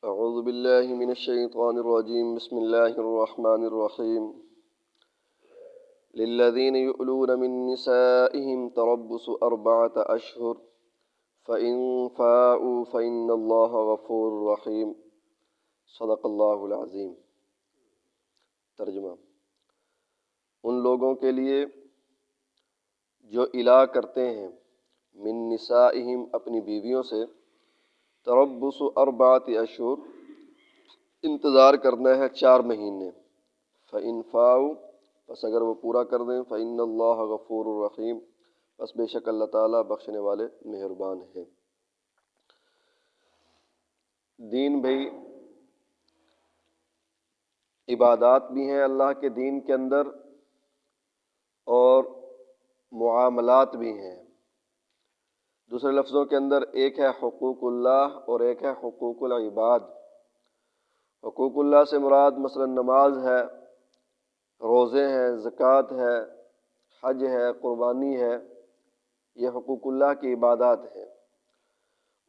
اعوذ باللہ من الشیطان الرجیم بسم اللہ الرحمن الرحیم للذین یؤلون من نسائهم تربص 4 اشہر فإن فاءوا فإن اللہ غفور رحیم صدق اللہ العظیم۔ ترجمہ: ان لوگوں کے لیے جو الا کرتے ہیں من نسائهم اپنی بیویوں سے، تربص 4 اشہر انتظار کرنا ہے 4 مہینے، فإن فاؤوا پس اگر وہ پورا کر دیں، فإن اللہ غفور الرحیم پس بے شک اللہ تعالیٰ بخشنے والے مہربان ہیں۔ دین بھائی عبادات بھی ہیں اللہ کے دین کے اندر، اور معاملات بھی ہیں۔ دوسرے لفظوں کے اندر ایک ہے حقوق اللہ اور ایک ہے حقوق العباد۔ حقوق اللہ سے مراد مثلا نماز ہے، روزے ہیں، زکوٰۃ ہے، حج ہے، قربانی ہے، یہ حقوق اللہ کی عبادات ہیں۔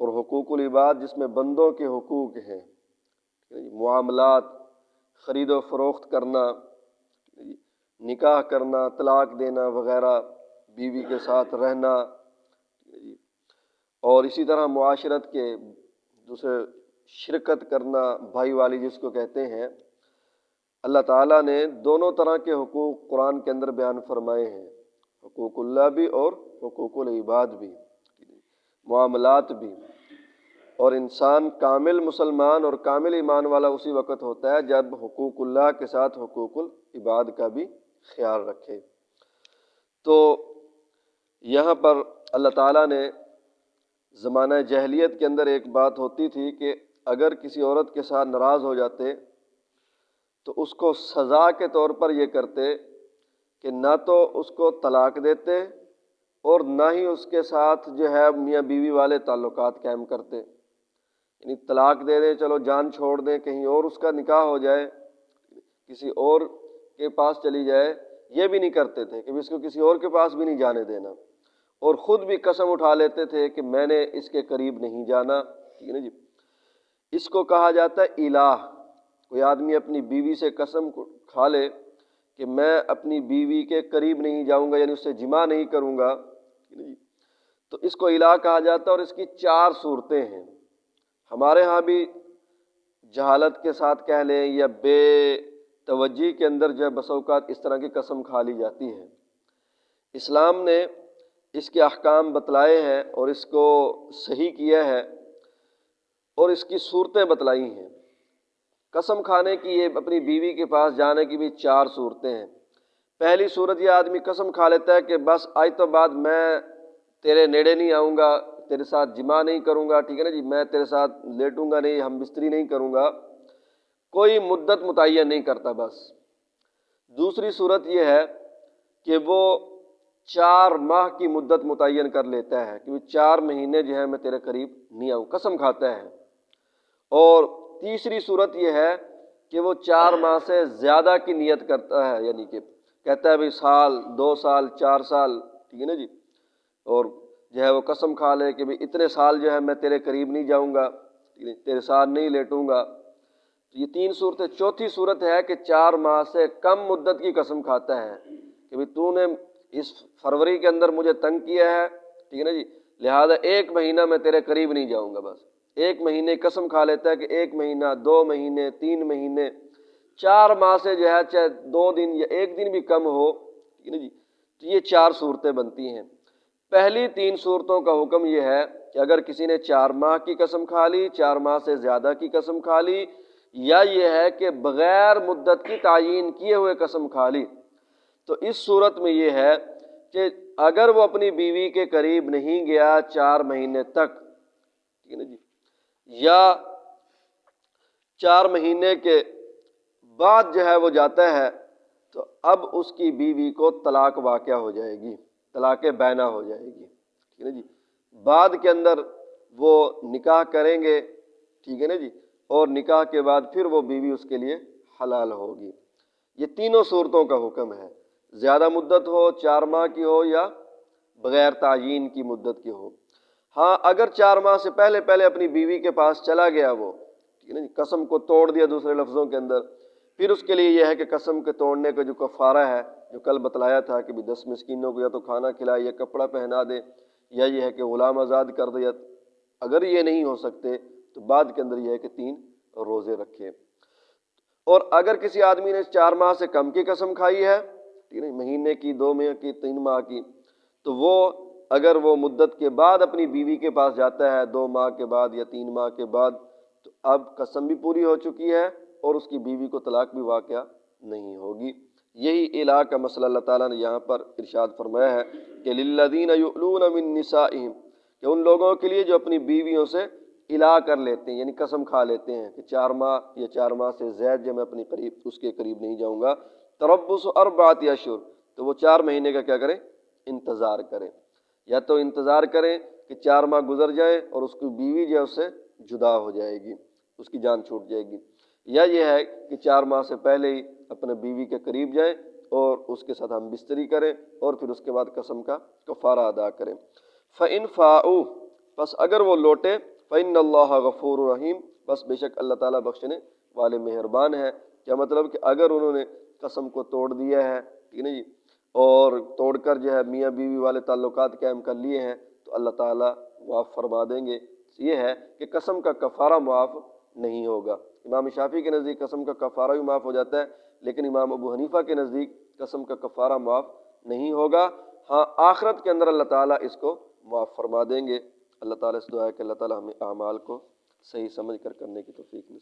اور حقوق العباد جس میں بندوں کے حقوق ہیں، معاملات، خرید و فروخت کرنا، نکاح کرنا، طلاق دینا وغیرہ، بیوی کے ساتھ رہنا، اور اسی طرح معاشرت کے دوسرے شرکت کرنا، بھائی والی جس کو کہتے ہیں۔ اللہ تعالیٰ نے دونوں طرح کے حقوق قرآن کے اندر بیان فرمائے ہیں، حقوق اللہ بھی اور حقوق العباد بھی، معاملات بھی۔ اور انسان کامل مسلمان اور کامل ایمان والا اسی وقت ہوتا ہے جب حقوق اللہ کے ساتھ حقوق العباد کا بھی خیال رکھے۔ تو یہاں پر اللہ تعالیٰ نے زمانہ جاہلیت کے اندر ایک بات ہوتی تھی کہ اگر کسی عورت کے ساتھ ناراض ہو جاتے تو اس کو سزا کے طور پر یہ کرتے کہ نہ تو اس کو طلاق دیتے اور نہ ہی اس کے ساتھ جو ہے میاں بیوی والے تعلقات قائم کرتے، یعنی طلاق دے دیں، چلو جان چھوڑ دیں، کہیں اور اس کا نکاح ہو جائے، کسی اور کے پاس چلی جائے، یہ بھی نہیں کرتے تھے کہ اس کو کسی اور کے پاس بھی نہیں جانے دینا، اور خود بھی قسم اٹھا لیتے تھے کہ میں نے اس کے قریب نہیں جانا، ٹھیک ہے نا جی۔ اس کو کہا جاتا ہے الہ۔ کوئی آدمی اپنی بیوی سے قسم کھا لے کہ میں اپنی بیوی کے قریب نہیں جاؤں گا، یعنی اس سے جماع نہیں کروں گا، تو اس کو الہ کہا جاتا ہے۔ اور اس کی 4 صورتیں ہیں۔ ہمارے ہاں بھی جہالت کے ساتھ کہہ لیں یا بے توجہی کے اندر جو ہے بس اوقات اس طرح کی قسم کھا لی جاتی ہے۔ اسلام نے اس کے احکام بتلائے ہیں اور اس کو صحیح کیا ہے، اور اس کی صورتیں بتلائی ہیں۔ قسم کھانے کی، یہ اپنی بیوی کے پاس جانے کی بھی 4 صورتیں ہیں۔ پہلی صورت یہ آدمی قسم کھا لیتا ہے کہ بس آج تو بعد میں تیرے نیڑے نہیں آؤں گا، تیرے ساتھ جماع نہیں کروں گا، ٹھیک ہے نا جی، میں تیرے ساتھ لیٹوں گا نہیں، ہم بستری نہیں کروں گا، کوئی مدت متعین نہیں کرتا بس۔ دوسری صورت یہ ہے کہ وہ 4 ماہ کی مدت متعین کر لیتا ہے کہ 4 مہینے جو ہے میں تیرے قریب نہیں آؤں، قسم کھاتا ہے۔ اور تیسری صورت یہ ہے کہ وہ 4 ماہ سے زیادہ کی نیت کرتا ہے، یعنی کہ کہتا ہے بھئی سال، 2 سال، 4 سال، ٹھیک ہے نا جی، اور جو ہے وہ قسم کھا لے کہ بھئی اتنے سال جو ہے میں تیرے قریب نہیں جاؤں گا، تیرے ساتھ نہیں لیٹوں گا۔ تو یہ 3 صورتیں۔ چوتھی صورت ہے کہ 4 ماہ سے کم مدت کی قسم کھاتا ہے کہ بھئی تو نے اس فروری کے اندر مجھے تنگ کیا ہے، ٹھیک ہے نا جی، لہذا 1 مہینہ میں تیرے قریب نہیں جاؤں گا بس۔ 1 مہینے قسم کھا لیتا ہے کہ 1 مہینہ، 2 مہینے، 3 مہینے، 4 ماہ سے جو ہے چاہے 2 دن یا 1 دن بھی کم ہو، ٹھیک ہے نا جی۔ تو یہ 4 صورتیں بنتی ہیں۔ پہلی 3 صورتوں کا حکم یہ ہے کہ اگر کسی نے 4 ماہ کی قسم کھا لی، 4 ماہ سے زیادہ کی قسم کھا لی، یا یہ ہے کہ بغیر مدت کی تعیین کیے ہوئے قسم کھا لی، تو اس صورت میں یہ ہے کہ اگر وہ اپنی بیوی کے قریب نہیں گیا 4 مہینے تک، ٹھیک ہے نا جی، یا 4 مہینے کے بعد جو ہے وہ جاتا ہے، تو اب اس کی بیوی کو طلاق واقع ہو جائے گی، طلاق بینہ ہو جائے گی، ٹھیک ہے نا جی۔ بعد کے اندر وہ نکاح کریں گے، ٹھیک ہے نا جی، اور نکاح کے بعد پھر وہ بیوی اس کے لیے حلال ہوگی۔ یہ تینوں صورتوں کا حکم ہے، زیادہ مدت ہو، 4 ماہ کی ہو یا بغیر تعیین کی مدت کی ہو۔ ہاں اگر 4 ماہ سے پہلے اپنی بیوی کے پاس چلا گیا وہ، ٹھیک ہے نا جی، قسم کو توڑ دیا دوسرے لفظوں کے اندر، پھر اس کے لیے یہ ہے کہ قسم کے توڑنے کا جو کفارہ ہے، جو کل بتلایا تھا کہ بھی 10 مسکینوں کو یا تو کھانا کھلائے یا کپڑا پہنا دے، یا یہ ہے کہ غلام آزاد کر دے، یا اگر یہ نہیں ہو سکتے تو بعد کے اندر یہ ہے کہ 3 روزے رکھے۔ اور اگر کسی آدمی نے 4 ماہ سے کم کی قسم کھائی ہے، ٹھیک ہے، مہینے کی، 2 ماہ کی، 3 ماہ کی، تو وہ اگر وہ مدت کے بعد اپنی بیوی کے پاس جاتا ہے 2 ماہ کے بعد یا 3 ماہ کے بعد، تو اب قسم بھی پوری ہو چکی ہے اور اس کی بیوی کو طلاق بھی واقع نہیں ہوگی۔ یہی الہ کا مسئلہ اللہ تعالیٰ نے یہاں پر ارشاد فرمایا ہے کہ للذین یؤلون من نسائہم، کہ ان لوگوں کے لیے جو اپنی بیویوں سے الہ کر لیتے ہیں، یعنی قسم کھا لیتے ہیں کہ 4 ماہ یا 4 ماہ سے زائد جو میں اپنی قریب اس کے قریب نہیں جاؤں گا، تربص 4 اشہر، تو وہ 4 مہینے کا کیا کریں؟ انتظار کریں، یا تو انتظار کریں کہ 4 ماہ گزر جائیں اور اس کی بیوی جو ہے اس سے جدا ہو جائے گی، اس کی جان چھوٹ جائے گی، یا یہ ہے کہ 4 ماہ سے پہلے ہی اپنے بیوی کے قریب جائیں اور اس کے ساتھ ہم بستری کریں اور پھر اس کے بعد قسم کا کفارہ ادا کریں۔ فَإِنْ فَاؤوا، پس اگر وہ لوٹے، فَإِنَّ اللَّهَ غَفُورٌ رَحِيمٌ، بس بے شک اللہ تعالیٰ بخشنے والے مہربان ہے۔ کیا مطلب کہ اگر انہوں نے قسم کو توڑ دیا ہے، ٹھیک ہے جی، اور توڑ کر جو ہے میاں بیوی والے تعلقات قائم کر لیے ہیں، تو اللہ تعالیٰ معاف فرما دیں گے۔ یہ ہے کہ قسم کا کفارہ معاف نہیں ہوگا۔ امام شافعی کے نزدیک قسم کا کفارہ بھی معاف ہو جاتا ہے، لیکن امام ابو حنیفہ کے نزدیک قسم کا کفارہ معاف نہیں ہوگا۔ ہاں، آخرت کے اندر اللہ تعالیٰ اس کو معاف فرما دیں گے۔ اللہ تعالیٰ سے دعا ہے کہ اللہ تعالیٰ ہمیں اعمال کو صحیح سمجھ کر کرنے کی توفیق نصیب